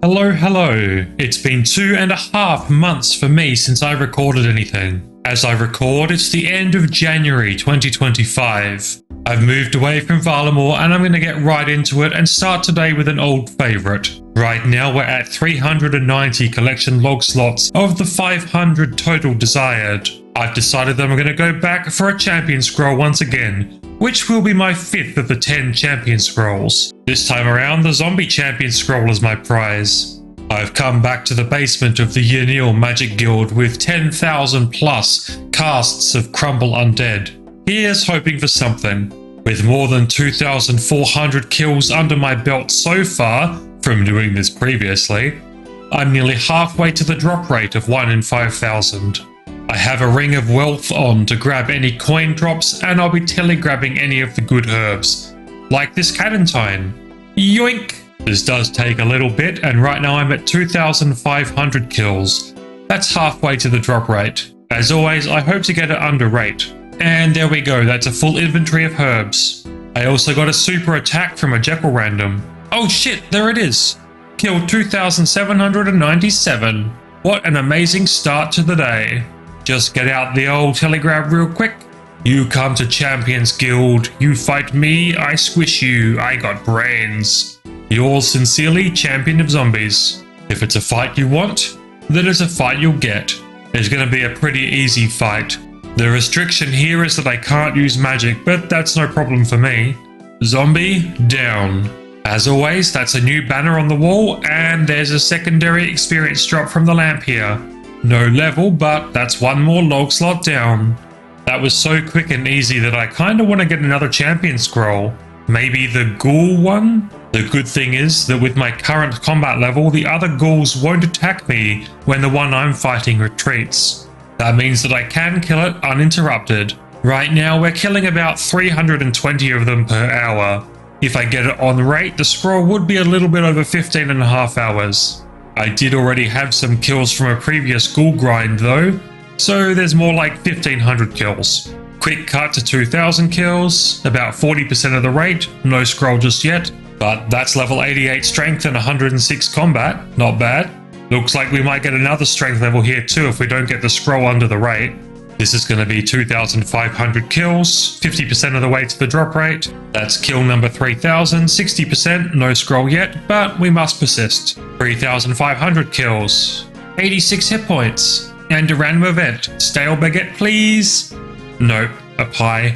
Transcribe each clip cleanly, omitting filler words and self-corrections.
Hello. It's been 2.5 months for me since I recorded anything. As I record, it's the end of January 2025. I've moved away from Valamore and I'm going to get right into it and start today with an old favourite. Right now we're at 390 collection log slots of the 500 total desired. I've decided that I'm going to go back for a champion scroll once again, which will be my 5th of the 10 champion scrolls. This time around, the zombie champion scroll is my prize. I've come back to the basement of the Yanil Magic Guild with 10,000 plus casts of Crumble Undead. Here's hoping for something. With more than 2,400 kills under my belt so far from doing this previously, I'm nearly halfway to the drop rate of 1 in 5,000. I have a ring of wealth on to grab any coin drops, and I'll be telegrabbing any of the good herbs, like this Cadentine. Yoink! This does take a little bit, and right now I'm at 2,500 kills. That's halfway to the drop rate. As always, I hope to get it under rate. And there we go, that's a full inventory of herbs. I also got a super attack from a Jekyll random. Oh shit, there it is! Killed 2,797. What an amazing start to the day. Just get out the old telegraph real quick. You come to Champions Guild, you fight me, I squish you, I got brains. Yours sincerely, Champion of Zombies. If it's a fight you want, then it's a fight you'll get. It's going to be a pretty easy fight. The restriction here is that I can't use magic, but that's no problem for me. Zombie down. As always, that's a new banner on the wall, and there's a secondary experience drop from the lamp here. No level, but that's one more log slot down. That was so quick and easy that I kinda want to get another champion scroll. Maybe the ghoul one? The good thing is that with my current combat level, the other ghouls won't attack me when the one I'm fighting retreats. That means that I can kill it uninterrupted. Right now we're killing about 320 of them per hour. If I get it on rate, the scroll would be a little bit over 15.5 hours. I did already have some kills from a previous ghoul grind though, so there's more like 1,500 kills. Quick cut to 2,000 kills, about 40% of the rate, no scroll just yet, but that's level 88 strength and 106 combat, not bad. Looks like we might get another strength level here too if we don't get the scroll under the rate. This is going to be 2,500 kills, 50% of the way to the drop rate. That's kill number 3,000, 60%, no scroll yet, but we must persist. 3,500 kills, 86 hit points, and a random event. Stale baguette, please? Nope, a pie.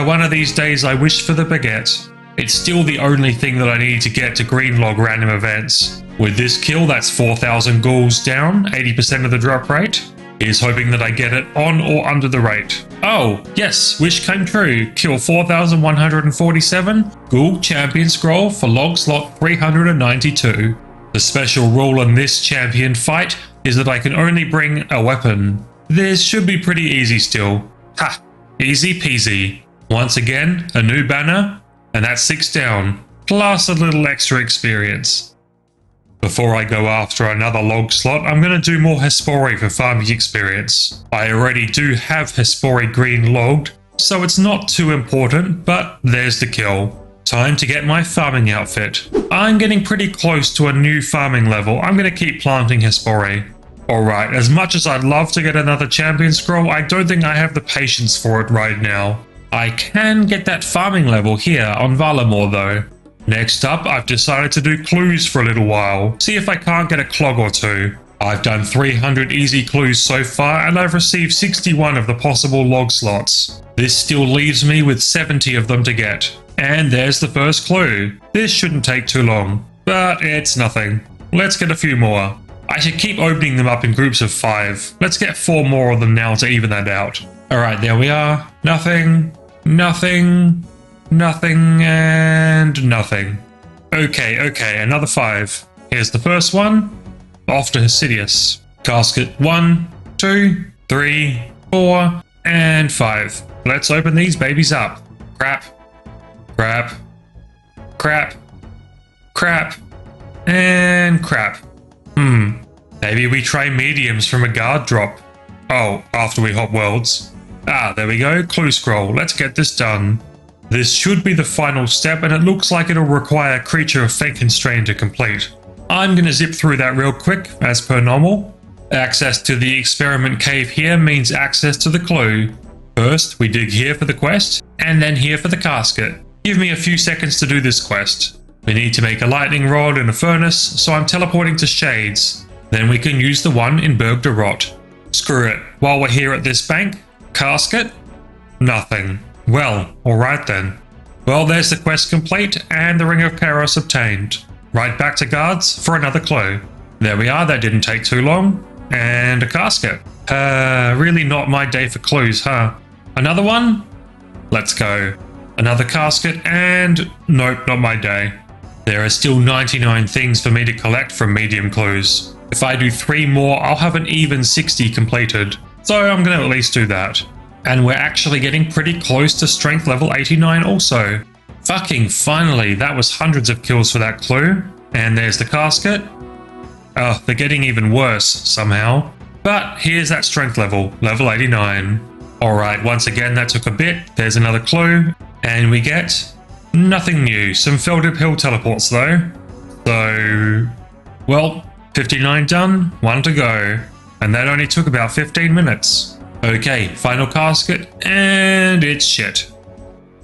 One of these days I wish for the baguette. It's still the only thing that I need to get to green log random events. With this kill, that's 4,000 ghouls down, 80% of the drop rate. Here's hoping that I get it on or under the rate. Oh, yes, wish came true. Kill 4,147. Ghoul champion scroll for log slot 392. The special rule in this champion fight is that I can only bring a weapon. This should be pretty easy still. Ha! Easy peasy. Once again, a new banner, and that's 6 down, plus a little extra experience. Before I go after another log slot, I'm going to do more Hespori for farming experience. I already do have Hespori green logged, so it's not too important, but there's the kill. Time to get my farming outfit. I'm getting pretty close to a new farming level. I'm going to keep planting Hespori. Alright, as much as I'd love to get another champion scroll, I don't think I have the patience for it right now. I can get that farming level here on Valamore though. Next up, I've decided to do clues for a little while, see if I can't get a clog or two. I've done 300 easy clues so far and I've received 61 of the possible log slots. This still leaves me with 70 of them to get. And there's the first clue. This shouldn't take too long, but it's nothing. Let's get a few more. I should keep opening them up in groups of 5. Let's get 4 more of them now to even that out. Alright, there we are. Nothing, nothing, nothing, and nothing. Okay, another 5. Here's the first one. Off to Hesidius. Casket 1, 2, 3, 4, and 5. Let's open these babies up. Crap, crap, crap, crap, and crap. Maybe we try mediums from a guard drop. Oh, after we hop worlds. Ah, there we go, clue scroll. Let's get this done. This should be the final step, and it looks like it'll require Creature of Fate Constraint to complete. I'm going to zip through that real quick, as per normal. Access to the experiment cave here means access to the clue. First, we dig here for the quest, and then here for the casket. Give me a few seconds to do this quest. We need to make a lightning rod and a furnace, so I'm teleporting to Shades. Then we can use the one in Berg de Rot. Screw it, while we're here at this bank, casket? Nothing. Well, alright then. Well, there's the quest complete, and the Ring of Chaos obtained. Right back to guards for another clue. There we are, that didn't take too long. And a casket. Really not my day for clues, huh? Another one? Let's go. Another casket, and nope, not my day. There are still 99 things for me to collect from medium clues. If I do 3 more, I'll have an even 60 completed. So I'm going to at least do that. And we're actually getting pretty close to strength level 89 also. Fucking finally, that was hundreds of kills for that clue. And there's the casket. Oh, they're getting even worse somehow. But here's that strength level, level 89. Alright, once again that took a bit. There's another clue. And we get nothing new. Some Feldip Hill teleports though. So, well, 59 done, 1 to go. And that only took about 15 minutes. Okay, final casket, and it's shit.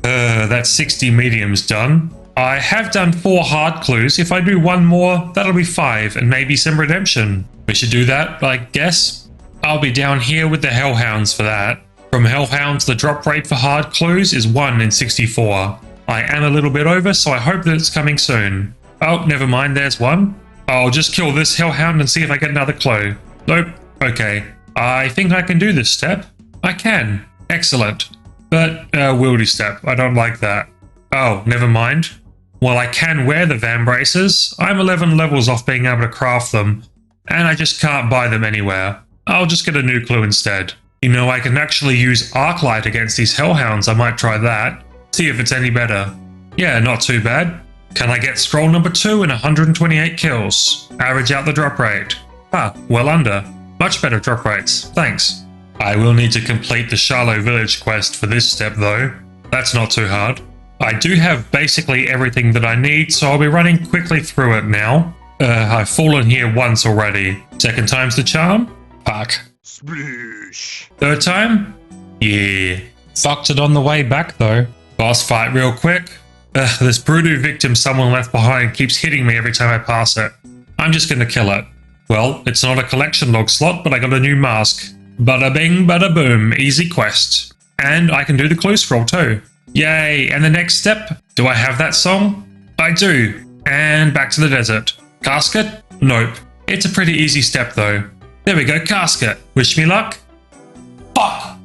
That's 60 mediums done. I have done 4 hard clues. If I do 1 more, that'll be 5, and maybe some redemption. We should do that, I guess. I'll be down here with the Hellhounds for that. From Hellhounds, the drop rate for hard clues is 1 in 64. I am a little bit over, so I hope that it's coming soon. Oh, never mind, there's one. I'll just kill this Hellhound and see if I get another clue. Nope. Okay. I think I can do this step. I can. Excellent. But, wieldy step. I don't like that. Oh, never mind. Well, I can wear the Van Braces. I'm 11 levels off being able to craft them. And I just can't buy them anywhere. I'll just get a new clue instead. You know, I can actually use Arclight against these Hellhounds. I might try that. See if it's any better. Yeah, not too bad. Can I get scroll number 2 and 128 kills? Average out the drop rate. Ah, well under. Much better drop rates. Thanks. I will need to complete the Charlotte Village quest for this step though. That's not too hard. I do have basically everything that I need, so I'll be running quickly through it now. I've fallen here once already. Second time's the charm? Fuck. Sploosh. Third time? Yeah. Fucked it on the way back though. Boss fight real quick. This Brudu victim someone left behind keeps hitting me every time I pass it. I'm just gonna kill it. Well, it's not a collection log slot, but I got a new mask. Bada bing, bada boom, easy quest. And I can do the clue scroll too. Yay, and the next step? Do I have that song? I do. And back to the desert. Casket? Nope. It's a pretty easy step though. There we go, casket. Wish me luck. Fuck!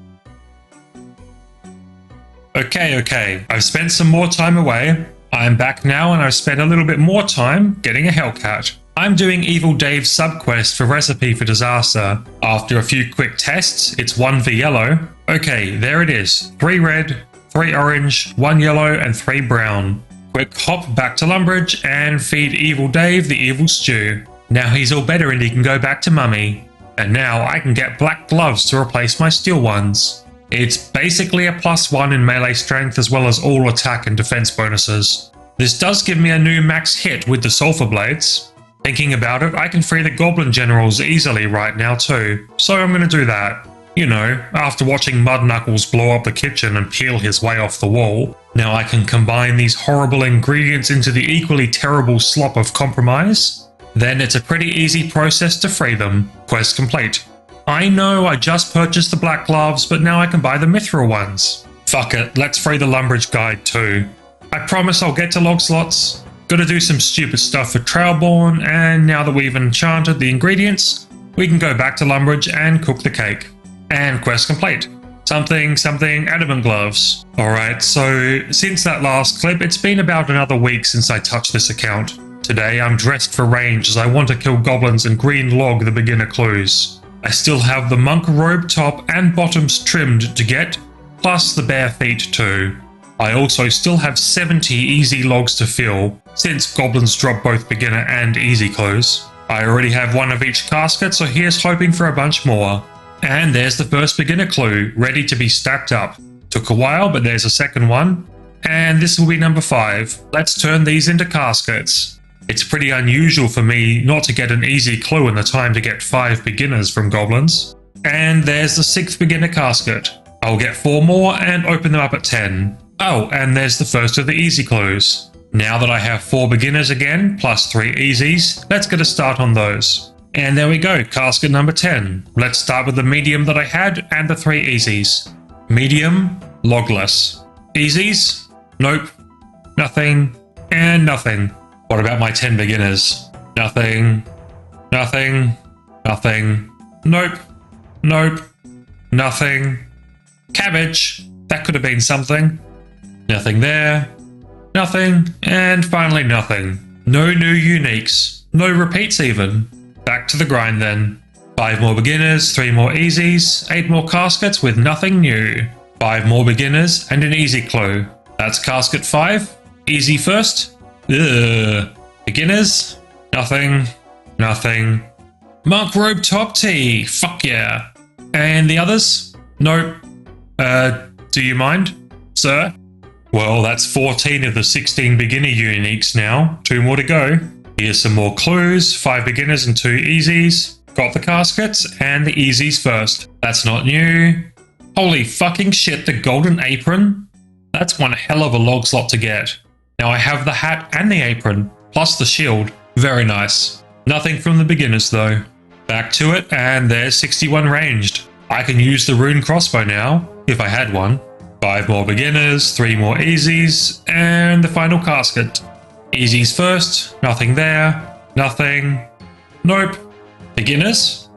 Okay. I've spent some more time away. I'm back now and I've spent a little bit more time getting a Hellcat. I'm doing Evil Dave's subquest for Recipe for Disaster. After a few quick tests, it's 1 for yellow. Okay, there it is. 3 red, 3 orange, 1 yellow, and 3 brown. Quick hop back to Lumbridge and feed Evil Dave the evil stew. Now he's all better and he can go back to Mummy. And now I can get black gloves to replace my steel ones. It's basically a +1 in melee strength as well as all attack and defense bonuses. This does give me a new max hit with the sulfur blades. Thinking about it, I can free the goblin generals easily right now too, so I'm going to do that. You know, after watching Mud Knuckles blow up the kitchen and peel his way off the wall, now I can combine these horrible ingredients into the equally terrible slop of compromise. Then it's a pretty easy process to free them. Quest complete. I know I just purchased the black gloves, but now I can buy the mithril ones. Fuck it, let's free the Lumbridge guide too. I promise I'll get to log slots. Gotta do some stupid stuff for Trailborn, and now that we've enchanted the ingredients, we can go back to Lumbridge and cook the cake. And quest complete. Something, adamant gloves. Alright, so since that last clip, it's been about another week since I touched this account. Today I'm dressed for range as I want to kill goblins and green log the beginner clues. I still have the monk robe top and bottoms trimmed to get, plus the bare feet too. I also still have 70 easy logs to fill, since goblins drop both beginner and easy clues. I already have 1 of each casket, so here's hoping for a bunch more. And there's the first beginner clue, ready to be stacked up. Took a while, but there's a second one. And this will be number 5. Let's turn these into caskets. It's pretty unusual for me not to get an easy clue in the time to get 5 beginners from goblins. And there's the 6th beginner casket. I'll get 4 more and open them up at 10. Oh, and there's the first of the easy clues. Now that I have 4 beginners again, plus 3 easies, let's get a start on those. And there we go, casket number 10. Let's start with the medium that I had and the 3 easies. Medium, logless. Easies? Nope. Nothing. And nothing. What about my 10 beginners? Nothing. Nothing. Nothing. Nope. Nope. Nothing. Cabbage. That could have been something. Nothing there. Nothing. And finally nothing. No new uniques. No repeats even. Back to the grind then. 5 more beginners, 3 more easies, 8 more caskets with nothing new. 5 more beginners and an easy clue. That's casket 5. Easy first. Ugh. Beginners? Nothing. Nothing. Monk robe top tee. Fuck yeah. And the others? Nope. Do you mind, sir? Well, that's 14 of the 16 beginner uniques now. 2 more to go. Here's some more clues. 5 beginners and 2 easies. Got the caskets and the easies first. That's not new. Holy fucking shit, the golden apron? That's one hell of a log slot to get. Now I have the hat and the apron, plus the shield. Very nice. Nothing from the beginners though. Back to it, and there's 61 ranged. I can use the rune crossbow now, if I had one. 5 more beginners, 3 more easies, and the final casket. Easies first, nothing there, nothing. Nope. Beginners?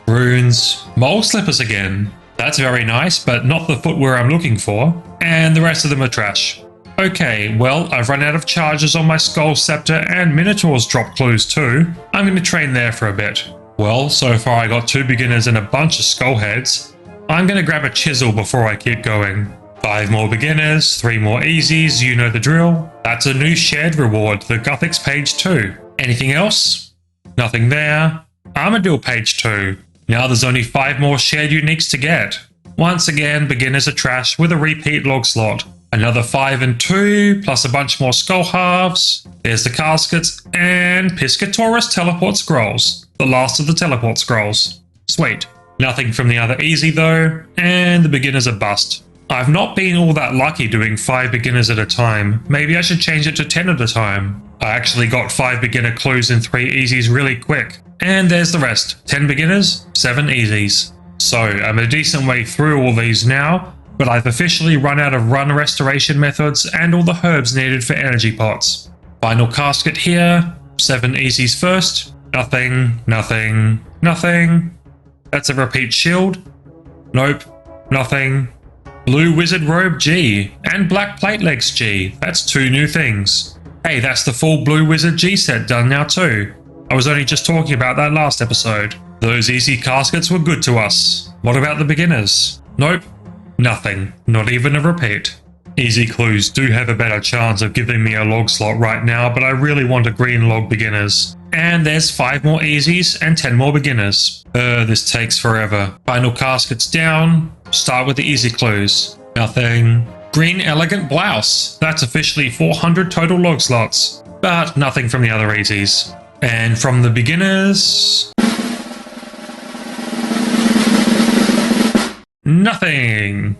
Runes. Mole slippers again. That's very nice, but not the footwear I'm looking for. And the rest of them are trash. Okay, well, I've run out of charges on my Skull Scepter and Minotaurs drop clues too. I'm going to train there for a bit. Well, so far I got 2 beginners and a bunch of skull heads. I'm going to grab a chisel before I keep going. 5 more beginners, 3 more easies, you know the drill. That's a new shared reward, the Gothics page 2. Anything else? Nothing there. Armadillo page 2. Now there's only 5 more shared uniques to get. Once again, beginners are trash with a repeat log slot. Another 5 and 2, plus a bunch more skull halves. There's the caskets, and Piscatorus teleport scrolls. The last of the teleport scrolls. Sweet. Nothing from the other easy though, and the beginners are bust. I've not been all that lucky doing 5 beginners at a time. Maybe I should change it to 10 at a time. I actually got 5 beginner clues and 3 easies really quick. And there's the rest. 10 beginners, 7 easies. So I'm a decent way through all these now, but I've officially run out of run restoration methods and all the herbs needed for energy pots. Final casket here. 7 easies first. Nothing, nothing, nothing. That's a repeat shield. Nope, nothing. Blue wizard robe G and black plate legs G. That's 2 new things. Hey, that's the full blue wizard G set done now too. I was only just talking about that last episode. Those easy caskets were good to us. What about the beginners? Nope. Nothing. Not even a repeat. Easy clues do have a better chance of giving me a log slot right now, but I really want a green log beginners. And there's 5 more easies and 10 more beginners. This takes forever. Final caskets down. Start with the easy clues. Nothing. Green elegant blouse. That's officially 400 total log slots. But nothing from the other easies. And from the beginners... nothing.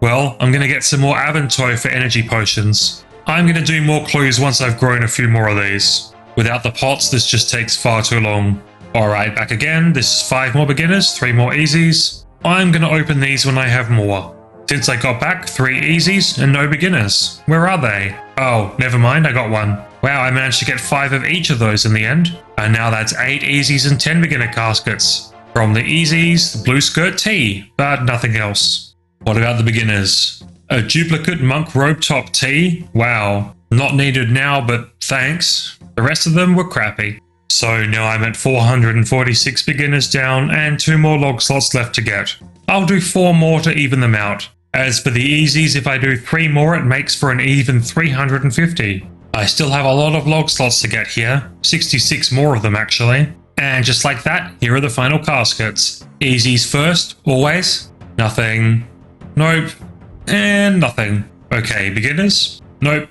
Well, I'm going to get some more Avantoy for energy potions. I'm going to do more clues once I've grown a few more of these. Without the pots, this just takes far too long. Alright, back again. This is 5 more beginners, 3 more easies. I'm going to open these when I have more. Since I got back, 3 easies and no beginners. Where are they? Oh, never mind, I got one. Wow, I managed to get 5 of each of those in the end. And now that's 8 easies and 10 beginner caskets. From the easies, the blue skirt tee, but nothing else. What about the beginners? A duplicate monk robe top tee? Wow. Not needed now, but thanks. The rest of them were crappy. So now I'm at 446 beginners down and 2 more log slots left to get. I'll do 4 more to even them out. As for the easies, if I do 3 more, it makes for an even 350. I still have a lot of log slots to get here. 66 more of them actually. And just like that, here are the final caskets. Easies first, always. Nothing. Nope. And nothing. Okay, beginners. Nope.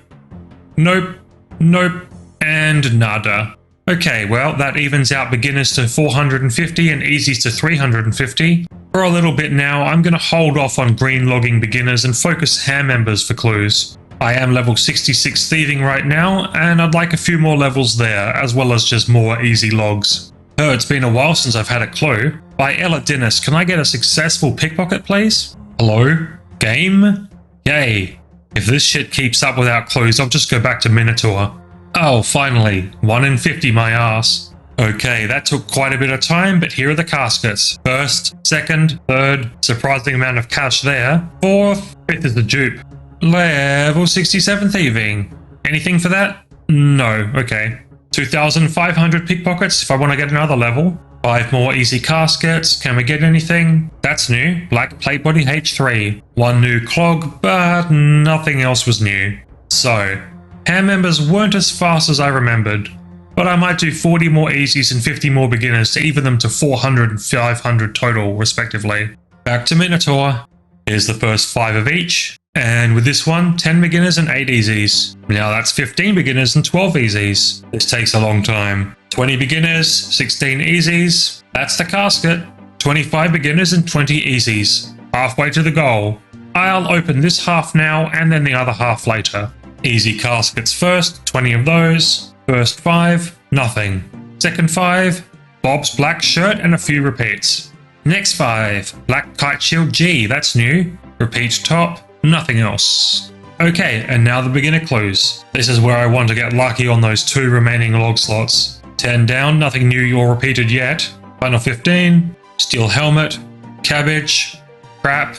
Nope. Nope. And nada. Okay, well, that evens out beginners to 450 and easies to 350. For a little bit now, I'm going to hold off on green logging beginners and focus ham members for clues. I am level 66 thieving right now, and I'd like a few more levels there, as well as just more easy logs. Oh, it's been a while since I've had a clue. By Ella Dennis, can I get a successful pickpocket, please? Hello? Game? Yay. If this shit keeps up without clues, I'll just go back to Minotaur. Oh, finally. 1 in 50, my ass. Okay, that took quite a bit of time, but here are the caskets. First, second, third, surprising amount of cash there. Fourth, fifth is the dupe. Level 67 thieving. Anything for that? No, okay. 2,500 pickpockets if I want to get another level. 5 more easy caskets. Can we get anything? That's new. Black plate body H3. 1 new clog, but nothing else was new. So, ham members weren't as fast as I remembered, but I might do 40 more easies and 50 more beginners to even them to 400 and 500 total, respectively. Back to Minotaur. Here's the first 5 of each. And with this one, 10 beginners and 8 easies. Now that's 15 beginners and 12 easies. This takes a long time. 20 beginners, 16 easies. That's the casket. 25 beginners and 20 easies. Halfway to the goal. I'll open this half now and then the other half later. Easy caskets first, 20 of those. First 5, nothing. Second 5, Bob's black shirt and a few repeats. Next 5, black kite shield G, that's new. Repeat top. Nothing else. Okay, and now the beginner clues. This is where I want to get lucky on those 2 remaining log slots. 10 down, nothing new or repeated yet. Final 15, steel helmet, cabbage, crap,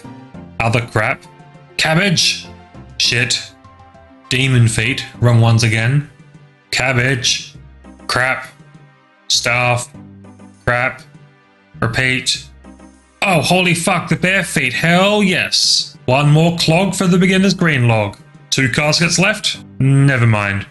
other crap, cabbage, shit, demon feet, wrong ones again, cabbage, crap, staff, crap, repeat. Oh, holy fuck, the bare feet, hell yes. 1 more clog for the beginner's green log. 2 caskets left? Never mind.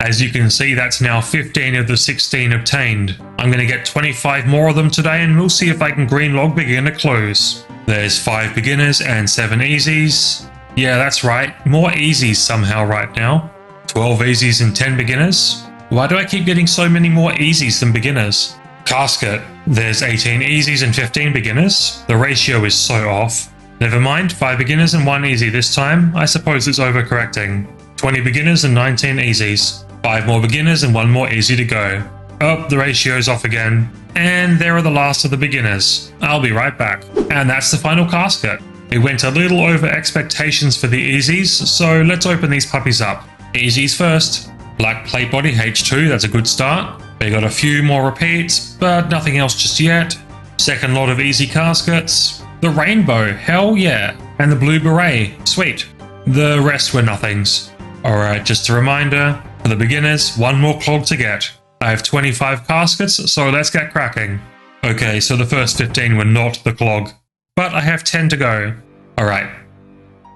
As you can see, that's now 15 of the 16 obtained. I'm going to get 25 more of them today and we'll see if I can green log beginner clues. There's 5 beginners and 7 easies. Yeah, that's right. More easies somehow right now. 12 easies and 10 beginners. Why do I keep getting so many more easies than beginners? Casket. There's 18 easies and 15 beginners. The ratio is so off. Never mind, 5 beginners and 1 easy this time. I suppose it's overcorrecting. 20 beginners and 19 easies. 5 more beginners and 1 more easy to go. Oh, the ratio's off again. And there are the last of the beginners. I'll be right back. And that's the final casket. It went a little over expectations for the easies, so let's open these puppies up. Easies first. Black plate body H2, that's a good start. They got a few more repeats, but nothing else just yet. Second lot of easy caskets. The rainbow, hell yeah. And the blue beret, sweet. The rest were nothings. Alright, just a reminder, for the beginners, 1 more clog to get. I have 25 caskets, so let's get cracking. Okay, so the first 15 were not the clog, but I have 10 to go. Alright.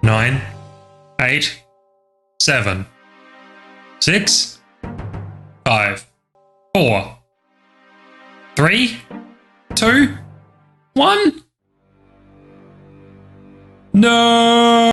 9, 8, 7, 6, 5, 4, 3, 2, 1. No!